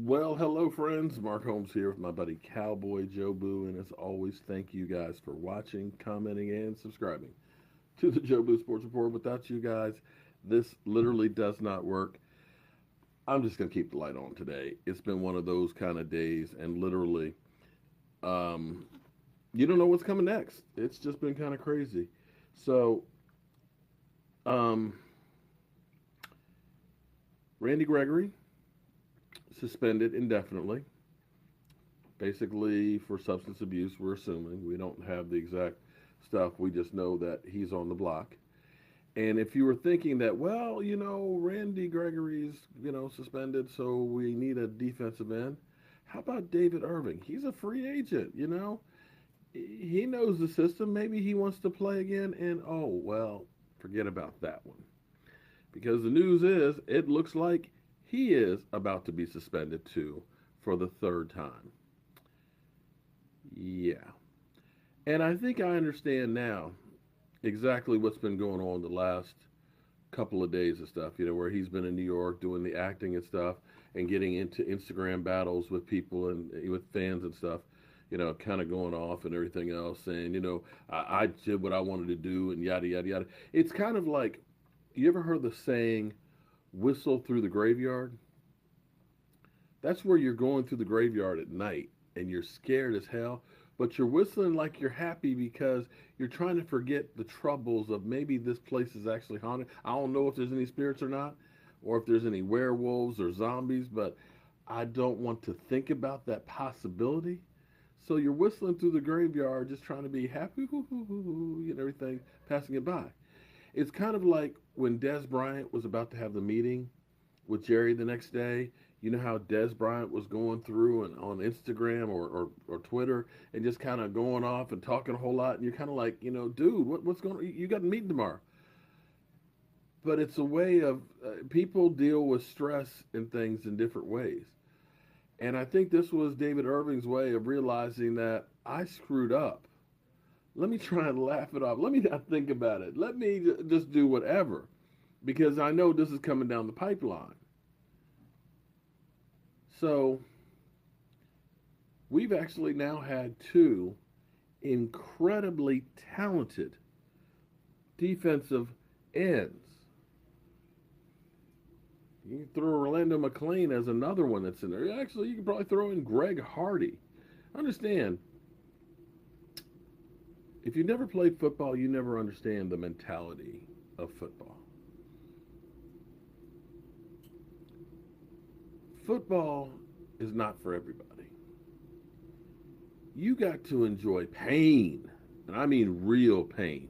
Well, hello, friends. Mark Holmes here with my buddy Cowboy Joe Boo. And as always, thank you guys for watching, commenting, and subscribing to the Joe Boo Sports Report. Without you guys, this literally does not work. I'm just going to keep the light on today. It's been one of those kind of days, and literally, um, you don't know what's coming next. It's just been kind of crazy. So, um, Randy Gregory suspended indefinitely, basically for substance abuse. We're assuming we don't have the exact stuff. We just know that he's on the block. And if you were thinking that, well, Randy Gregory's, suspended, so we need a defensive end. How about David Irving? He's a free agent. He knows the system. Maybe he wants to play again. And, oh, well, forget about that one. Because the news is, it looks like he is about to be suspended too for the third time. Yeah. And I think I understand now exactly what's been going on the last couple of days and stuff, where he's been in New York doing the acting and stuff and getting into Instagram battles with people and with fans and stuff, kind of going off and everything else, saying, I did what I wanted to do and yada, yada, yada. It's kind of like, you ever heard the saying, whistle through the graveyard? That's where you're going through the graveyard at night and you're scared as hell, but you're whistling like you're happy because you're trying to forget the troubles of maybe this place is actually haunted. I don't know if there's any spirits or not, or if there's any werewolves or zombies, but I don't want to think about that possibility. So you're whistling through the graveyard, just trying to be happy, and everything, passing it by. It's kind of like when Des Bryant was about to have the meeting with Jerry the next day. You know how Des Bryant was going through and on Instagram or Twitter and just kind of going off and talking a whole lot, and you're kind of like, dude, what's going on? You got a meeting tomorrow. But it's a way of people deal with stress and things in different ways. And I think this was David Irving's way of realizing that I screwed up. Let me try and laugh it off. Let me not think about it. Let me just do whatever because I know this is coming down the pipeline. So we've actually now had two incredibly talented defensive ends. You can throw Orlando McClain as another one that's in there. Actually, you can probably throw in Greg Hardy. Understand, if you never played football, you never understand the mentality of football. Football is not for everybody. You got to enjoy pain, and I mean real pain.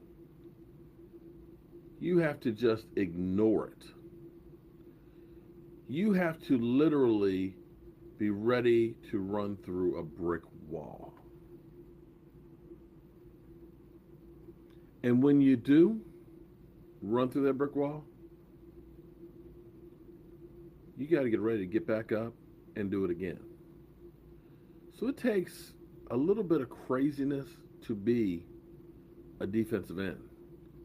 You have to just ignore it. You have to literally be ready to run through a brick wall. And when you do run through that brick wall, you got to get ready to get back up and do it again. So it takes a little bit of craziness to be a defensive end,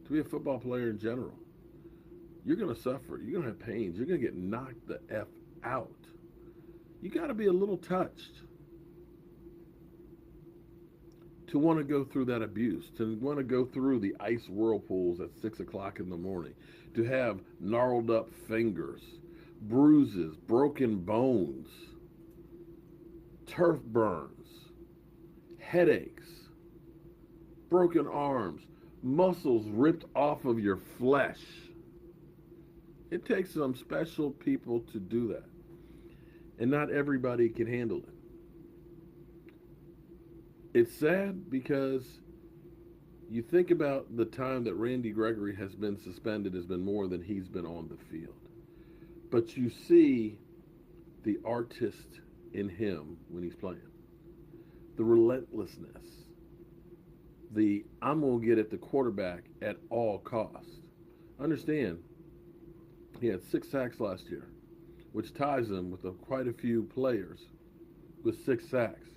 to be a football player in general. You're going to suffer. You're going to have pains. You're going to get knocked the F out. You got to be a little touched to want to go through that abuse, to want to go through the ice whirlpools at 6 o'clock in the morning, to have gnarled up fingers, bruises, broken bones, turf burns, headaches, broken arms, muscles ripped off of your flesh. It takes some special people to do that. And not everybody can handle it. It's sad because you think about the time that Randy Gregory has been suspended has been more than he's been on the field. But you see the artist in him when he's playing. The relentlessness. The I'm going to get at the quarterback at all costs. Understand, he had 6 sacks last year, which ties him with quite a few players with 6 sacks.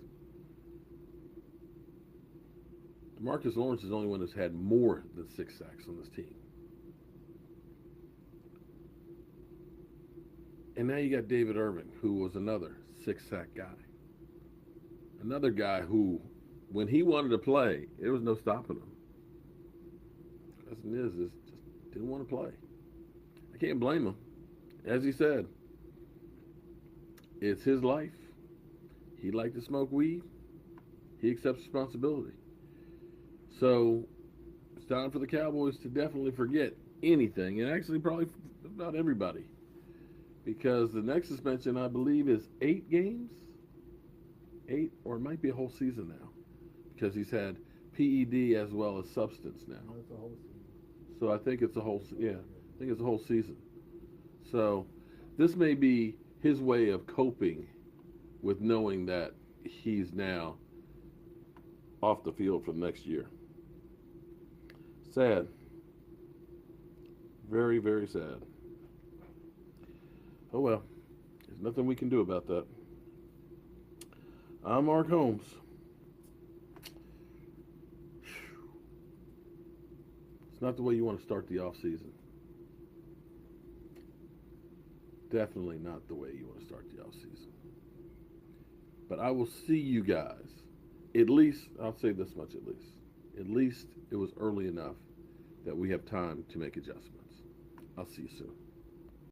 Demarcus Lawrence is the only one that's had more than 6 sacks on this team. And now you got David Irving, who was another 6-sack guy. Another guy who, when he wanted to play, there was no stopping him. The question is just didn't want to play. I can't blame him. As he said, it's his life. He liked to smoke weed. He accepts responsibility. So it's time for the Cowboys to definitely forget anything, and actually probably about everybody, because the next suspension, I believe, is 8 games, 8, or it might be a whole season now, because he's had PED as well as substance now. No, it's a whole season. So I think it's a whole, yeah, I think it's a whole season. So this may be his way of coping with knowing that he's now off the field for the next year. Sad. Very, very sad. Oh well, there's nothing we can do about that. I'm Mark Holmes. It's not the way you want to start the off season. Definitely not the way you want to start the off season. But I will see you guys. At least, I'll say this much at least. At least it was early enough that we have time to make adjustments. I'll see you soon.